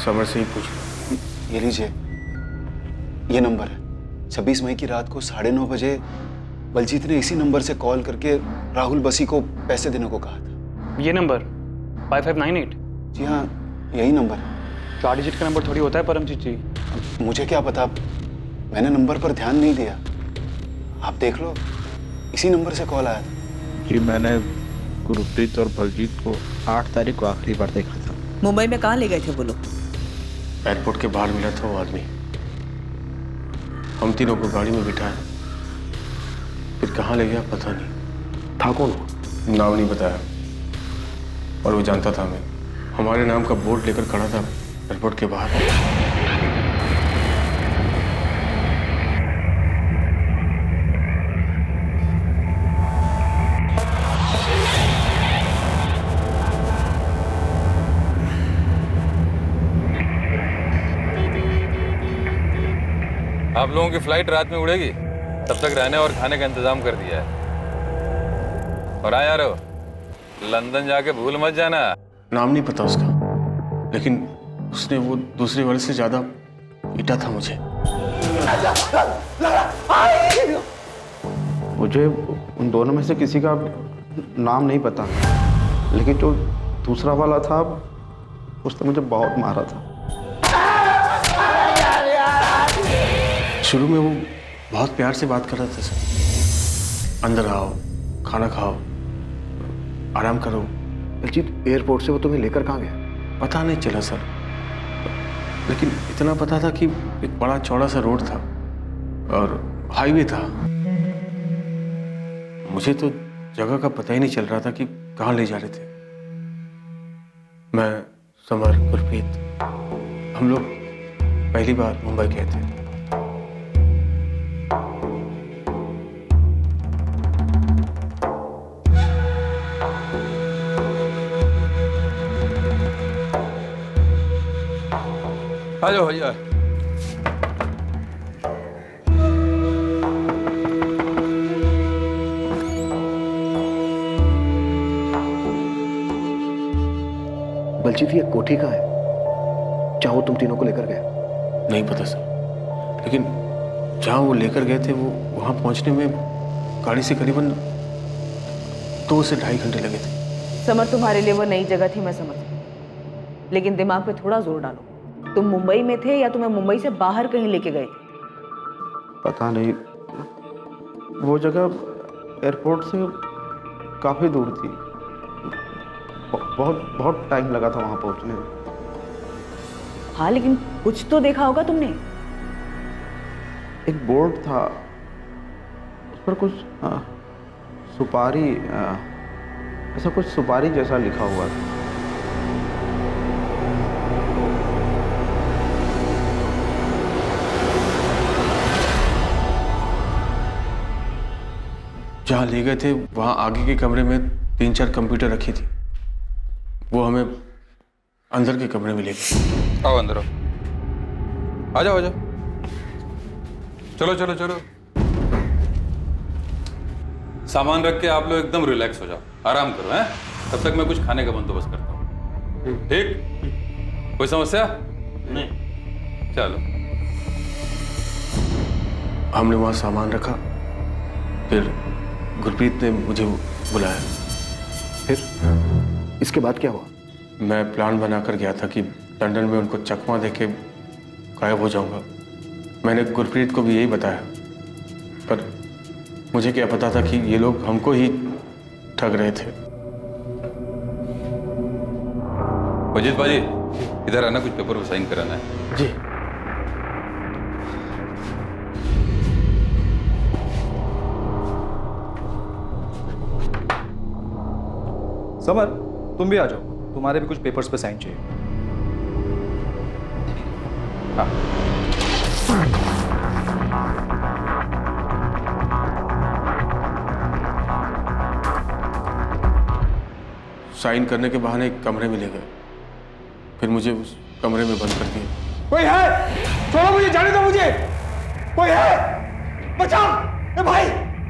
समर से ही पूछ। ये लीजिए, ये नंबर है। 26 मई की रात को 9:30 बजे बलजीत ने इसी नंबर से कॉल करके राहुल बसी को पैसे देने को कहा था। ये नंबर 5598? जी हाँ, यही नंबर है। 4 डिजिट का नंबर थोड़ी होता है परमजीत जी। मुझे क्या पता, मैंने नंबर पर ध्यान नहीं दिया। आप देख लो, इसी नंबर से कॉल आया था। जी, मैंने गुरप्रीत और बलजीत को 8 तारीख को आखिरी बार देखा था। मुंबई में कहाँ ले गए थे वो लोग? एयरपोर्ट के बाहर मिला था वो आदमी। हम तीनों को गाड़ी में बिठाया, फिर कहाँ ले गया पता नहीं। था कौन? नाम नहीं बताया, और वो जानता था हमें। हमारे नाम का बोर्ड लेकर खड़ा था एयरपोर्ट के बाहर। आप लोगों की फ्लाइट रात में उड़ेगी, तब तक रहने और खाने का इंतजाम कर दिया है। और यारो, लंदन जाके भूल मत जाना। नाम नहीं पता उसका, लेकिन उसने वो दूसरे वाले से ज्यादा पीटा था मुझे। मुझे उन दोनों में से किसी का नाम नहीं पता, लेकिन जो दूसरा वाला था उसने मुझे बहुत मारा था। शुरू में वो बहुत प्यार से बात कर रहा था सर। अंदर आओ, खाना खाओ, आराम करो। बलजीत, एयरपोर्ट से वो तुम्हें लेकर कहाँ गया? पता नहीं चला सर, लेकिन इतना पता था कि एक बड़ा चौड़ा सा रोड था और हाईवे था। मुझे तो जगह का पता ही नहीं चल रहा था कि कहाँ ले जा रहे थे। मैं, समर, गुरप्रीत, हम लोग पहली बार मुंबई गए थे। आ जाओ भैया। बलजीत, ये कोठी कहाँ है जहाँ वो तुम तीनों को लेकर गए? नहीं पता सर, लेकिन जहाँ वो लेकर गए थे वो वहाँ पहुँचने में गाड़ी से करीबन 2 से 2.5 घंटे लगे थे। समर, तुम्हारे लिए वो नई जगह थी, मैं समझ, लेकिन दिमाग पे थोड़ा जोर डालो। तुम मुंबई में थे या तुम्हें मुंबई से बाहर कहीं लेके गए थे? पता नहीं, वो जगह एयरपोर्ट से काफ़ी दूर थी। बहुत टाइम लगा था वहाँ पहुँचने में। हाँ, लेकिन कुछ तो देखा होगा तुमने। एक बोर्ड था, उस पर कुछ सुपारी, ऐसा कुछ सुपारी जैसा लिखा हुआ था। जहाँ ले गए थे वहाँ आगे के कमरे में 3-4 कंप्यूटर रखी थी। वो हमें अंदर के कमरे में ले गए। आओ अंदर आओ, आ जाओ आ जाओ, चलो चलो चलो। सामान रख के आप लोग एकदम रिलैक्स हो जाओ, आराम करो हैं। तब तक मैं कुछ खाने का बंदोबस्त करता हूँ। ठीक? कोई समस्या नहीं? चलो। हमने वहाँ सामान रखा, फिर गुरप्रीत ने मुझे बुलाया। फिर इसके बाद क्या हुआ? मैं प्लान बनाकर गया था कि लंदन में उनको चकमा देके गायब हो जाऊंगा। मैंने गुरप्रीत को भी यही बताया, पर मुझे क्या पता था कि ये लोग हमको ही ठग रहे थे। अजीत बाजी, इधर आना, कुछ पेपर पर साइन कराना है। जी। समर, तुम भी आ जाओ, तुम्हारे भी कुछ पेपर्स पे साइन चाहिए। हाँ। साइन करने के बहाने एक कमरे में ले गए, फिर मुझे उस कमरे में बंद कर दिया। कोई है? छोड़ो मुझे, जाने दो मुझे। कोई है? बचाओ! ए भाई,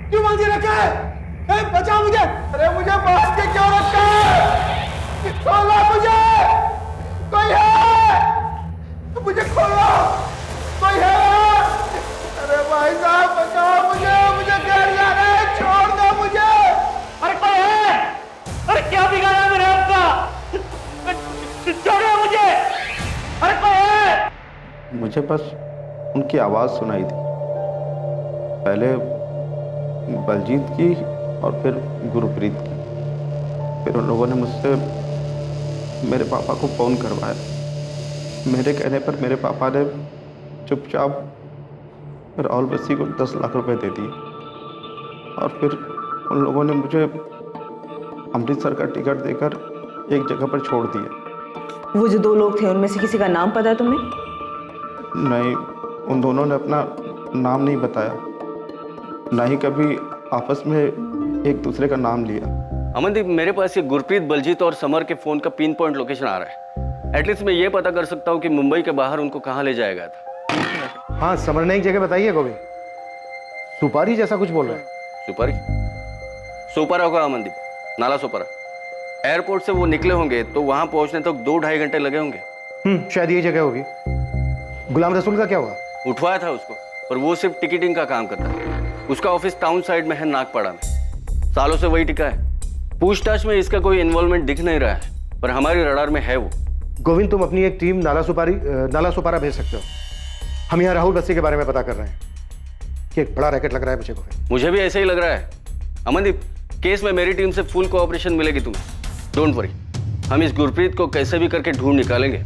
क्यों बांधे रखा है? ए, बचाओ मुझे! अरे मुझे बांध के क्यों रखा है? खोलो मुझे! कोई है? मुझे खोलो! कोई है? अरे भाई साहब, बचाओ मुझे! मुझे घर जाना है, छोड़ दो मुझे! अरे कोई है? अरे क्या बिगाड़ा मेरे आपका? छोड़ो मुझे! अरे कोई है? मुझे बस उनकी आवाज़ सुनाई दी, पहले बलजीत की और फिर गुरप्रीत की। फिर उन लोगों ने मुझसे मेरे पापा को फ़ोन करवाया। मेरे कहने पर मेरे पापा ने चुपचाप राहुल बस्सी को 10 लाख रुपए दे दिए और फिर उन लोगों ने मुझे अमृतसर का टिकट देकर एक जगह पर छोड़ दिया। वो जो 2 लोग थे उनमें से किसी का नाम पता है तुम्हें? नहीं, उन दोनों ने अपना नाम नहीं बताया, ना ही कभी आपस में एक दूसरे का नाम लिया। अमनदीप, मेरे पास ये गुरप्रीत, बलजीत और समर के फ़ोन का पिन पॉइंट लोकेशन आ रहा है। एटलीस्ट मैं ये पता कर सकता हूँ कि मुंबई के बाहर उनको कहाँ ले जाया गया था। हाँ, समर ने एक जगह बताई है गोविंद, सुपारी जैसा कुछ बोल रहे हैं। सुपारी? सोपारा होगा अमनदीप, नाला सोपारा। एयरपोर्ट से वो निकले होंगे तो वहां पहुंचने तक 2-2.5 घंटे लगे होंगे। शायद यही जगह होगी। गुलाम रसूल का क्या हुआ? उठवाया था उसको, पर वो सिर्फ टिकटिंग का काम करता है। उसका ऑफिस टाउन साइड में है, नागपाड़ा में। सालों से वही टिका है। पूछताछ में इसका कोई इन्वॉल्वमेंट दिख नहीं रहा है, पर हमारी रडार में है वो। गोविंद, तुम अपनी एक टीम नाला सुपारा भेज सकते हो। हम यहाँ राहुल बस्सी के बारे में पता कर रहे हैं कि एक बड़ा रैकेट लग रहा है मुझे। गोविंद, मुझे भी ऐसे ही लग रहा है। अमनदीप, केस में मेरी टीम से फुल कोऑपरेशन मिलेगी तुम्हें, डोंट वरी। हम इस गुरप्रीत को कैसे भी करके ढूंढ निकालेंगे।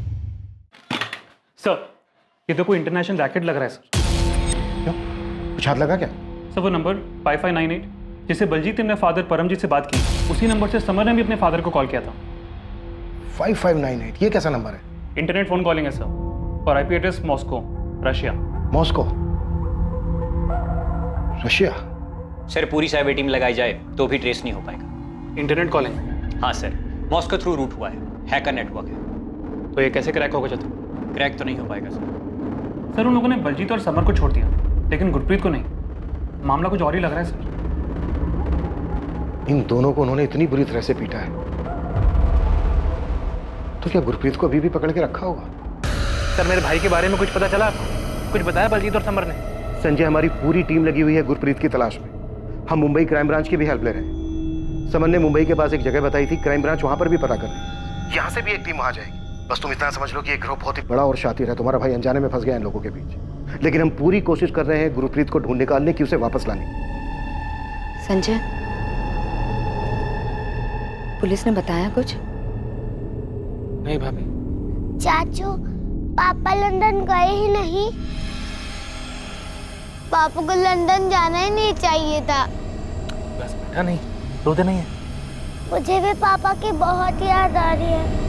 सर, ये तो कोई इंटरनेशनल रैकेट लग रहा है सर। क्यों? कुछ हाथ लगा क्या? सर, वो नंबर 5598 जिसे बलजीत ने अपने फादर परमजीत से बात की, उसी नंबर से समर ने भी अपने फादर को कॉल किया था। 5598, ये कैसा नंबर है? इंटरनेट फोन कॉलिंग है सर, और IP address Moscow, Russia. Moscow, Russia? Sir, पूरी साइबर टीम लगाई जाए तो भी ट्रेस नहीं हो पाएगा। Internet calling? हाँ सर, मॉस्को थ्रू रूट हुआ है, हैकर नेटवर्क है। तो ये कैसे क्रैक होगा चतुर? क्रैक तो नहीं हो पाएगा सर। सर, उन लोगों ने बलजीत और समर को छोड़ दिया, लेकिन गुरप्रीत को नहीं। मामला कुछ और ही लग रहा है सर। इन दोनों को उन्होंने इतनी बुरी तरह से पीटा है, तो क्या गुरप्रीत को अभी भी पकड़ के रखा होगा? सर, मेरे भाई के बारे में कुछ पता चला आपको? कुछ बताया बलजीत और समर ने? संजय, हमारी पूरी टीम लगी हुई है गुरप्रीत की तलाश में। हम मुंबई क्राइम ब्रांच की भी हेल्प ले रहे हैं। समर ने मुंबई के पास एक जगह बताई थी, क्राइम ब्रांच वहां पर भी पता कर रही है। यहाँ से भी एक टीम वहां जाएगी। बस तुम इतना समझ लो कि एक ग्रुप बहुत ही बड़ा और शातिर है। तुम्हारा भाई अनजाने में फंस गया इन लोगों के बीच, लेकिन हम पूरी कोशिश कर रहे हैं गुरप्रीत को ढूंढ निकालने की, उसे वापस लाने की। संजय, पुलिस ने बताया कुछ? नहीं भाभी। चाचू, पापा लंदन गए ही नहीं। पापा को लंदन जाना ही नहीं चाहिए था। बस बेटा, नहीं रोते नहीं है। मुझे भी पापा की बहुत याद आ रही है।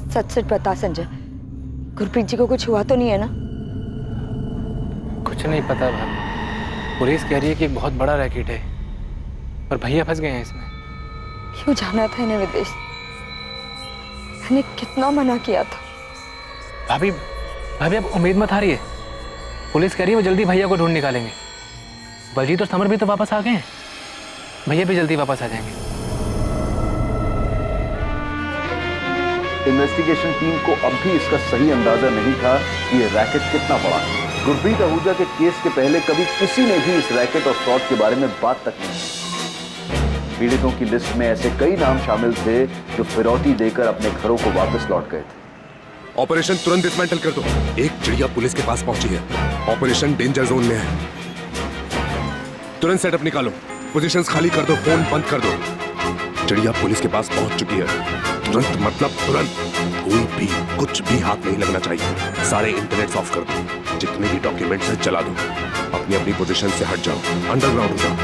सच सच बता संजय, गुरप्रीत जी को कुछ हुआ तो नहीं है ना? कुछ नहीं पता भाभी, पुलिस कह रही है कि एक बहुत बड़ा रैकेट है और भैया फंस गए हैं इसमें। क्यों जाना था इन्हें विदेश? मैंने कितना मना किया था। भाभी भाभी अब उम्मीद मत हारिए, पुलिस कह रही है वो जल्दी भैया को ढूंढ निकालेंगे। बलजीत और समर भी तो वापस आ गए हैं, भैया भी जल्दी वापस आ जाएंगे। इन्वेस्टिगेशन टीम को अब भी इसका सही अंदाजा नहीं था कि यह रैकेट कितना बड़ा है। गुरप्रीत आहूजा के केस के पहले कभी किसी ने भी इस रैकेट और फ्रॉड के बारे में बात तक नहीं की। पीड़ितों की लिस्ट में ऐसे कई नाम शामिल थे जो फिरौती देकर अपने घरों को वापस लौट गए थे। ऑपरेशन तुरंत डिसमेंटल कर दो। एक चिड़िया पुलिस के पास पहुंची है, ऑपरेशन डेंजर जोन में है। तुरंत सेटअप निकालो, पोजीशंस खाली कर दो, फोन बंद कर दो। चिड़िया पुलिस के पास पहुंच चुकी है। तुरंत मतलब तुरंत, कोई भी कुछ भी हाथ नहीं लगना चाहिए। सारे इंटरनेट ऑफ कर दो, जितने भी डॉक्यूमेंट्स हैं चला दो। अपनी अपनी पोजीशन से हट जाओ, अंडरग्राउंड हो जाओ।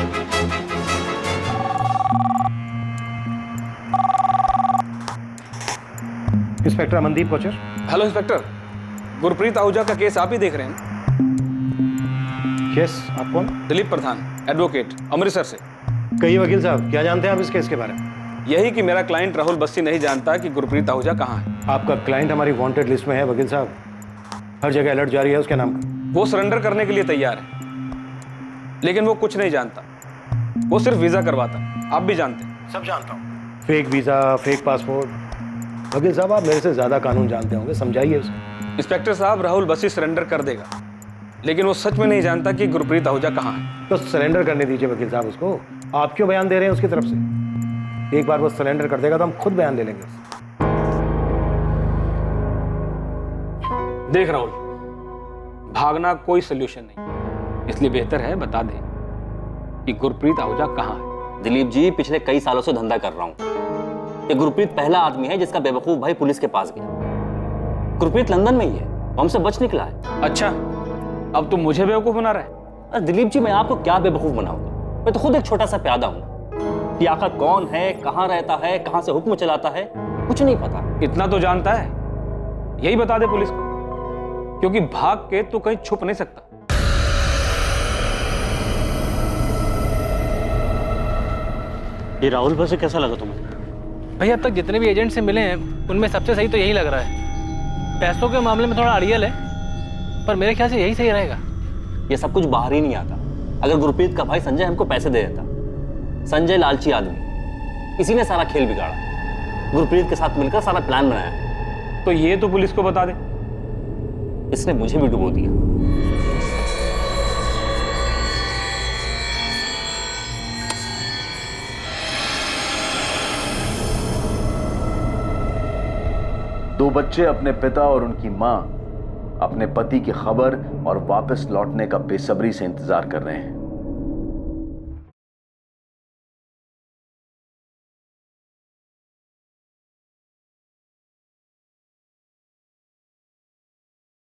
Inspector Amandeep Kochar. Hello inspector, Gurpreet Ahuja का केस आप ही देख रहे हैं? यस, आप कौन? दिलीप प्रधान, एडवोकेट, अमृतसर से। कहिए वकील साहब, क्या जानते हैं आप इस केस के बारे में? यही कि मेरा क्लाइंट राहुल बस्सी नहीं जानता कि गुरप्रीत आहूजा कहाँ है। आपका क्लाइंट हमारी वांटेड लिस्ट में है वकील साहब, हर जगह अलर्ट जारी है उसके नाम का। वो सरेंडर करने के लिए तैयार है, लेकिन वो कुछ नहीं जानता, वो सिर्फ वीजा करवाता। आप भी जानते हैं। सब जानता हूँ। Fake visa, fake passport. वकील साहब, आप मेरे से ज्यादा कानून जानते होंगे, समझाइए उसे। इंस्पेक्टर साहब, राहुल बस्सी सरेंडर कर देगा, लेकिन वो सच में नहीं जानता कि गुरप्रीत आहूजा कहाँ है। तो सरेंडर करने दीजिए वकील साहब उसको। आप क्यों बयान दे रहे हैं उसकी तरफ से? एक बार वो सरेंडर कर देगा तो हम खुद बयान ले लेंगे उससे। देख राहुल, भागना कोई सोल्यूशन नहीं, इसलिए बेहतर है बता दे कि गुरप्रीत आहूजा कहाँ है। दिलीप जी, पिछले कई सालों से धंधा कर रहा हूँ। ये गुरप्रीत पहला आदमी है जिसका बेवकूफ भाई पुलिस के पास गया। गुरप्रीत लंदन में ही है, वो हमसे बच निकला है। अच्छा, अब तुम मुझे बेवकूफ बना रहे? अरे दिलीप जी, मैं आपको क्या बेवकूफ बनाऊंगा? मैं तो खुद एक छोटा सा प्यादा हूँ। कि आखिर कौन है, कहाँ रहता है, कहाँ से हुक्म चलाता है, कुछ नहीं पता। इतना तो जानता है, यही बता दे पुलिस को, क्योंकि भाग के तू कहीं छुप नहीं सकता। ये राहुल बस्सी कैसा लगा तुम्हें? भैया अब तक जितने भी एजेंट से मिले हैं उनमें सबसे सही तो यही लग रहा है। पैसों के मामले में थोड़ा अड़ियल है, पर मेरे ख्याल से यही सही रहेगा। ये सब कुछ बाहर ही नहीं आता। अगर गुरप्रीत का भाई संजय हमको पैसे दे देता। संजय लालची आदमी, इसी ने सारा खेल बिगाड़ा। गुरप्रीत के साथ मिलकर सारा प्लान बनाया। तो ये तो पुलिस को बता दे। इसने मुझे भी डुबो दिया। दो बच्चे अपने पिता और उनकी मां अपने पति की खबर और वापस लौटने का बेसब्री से इंतजार कर रहे हैं।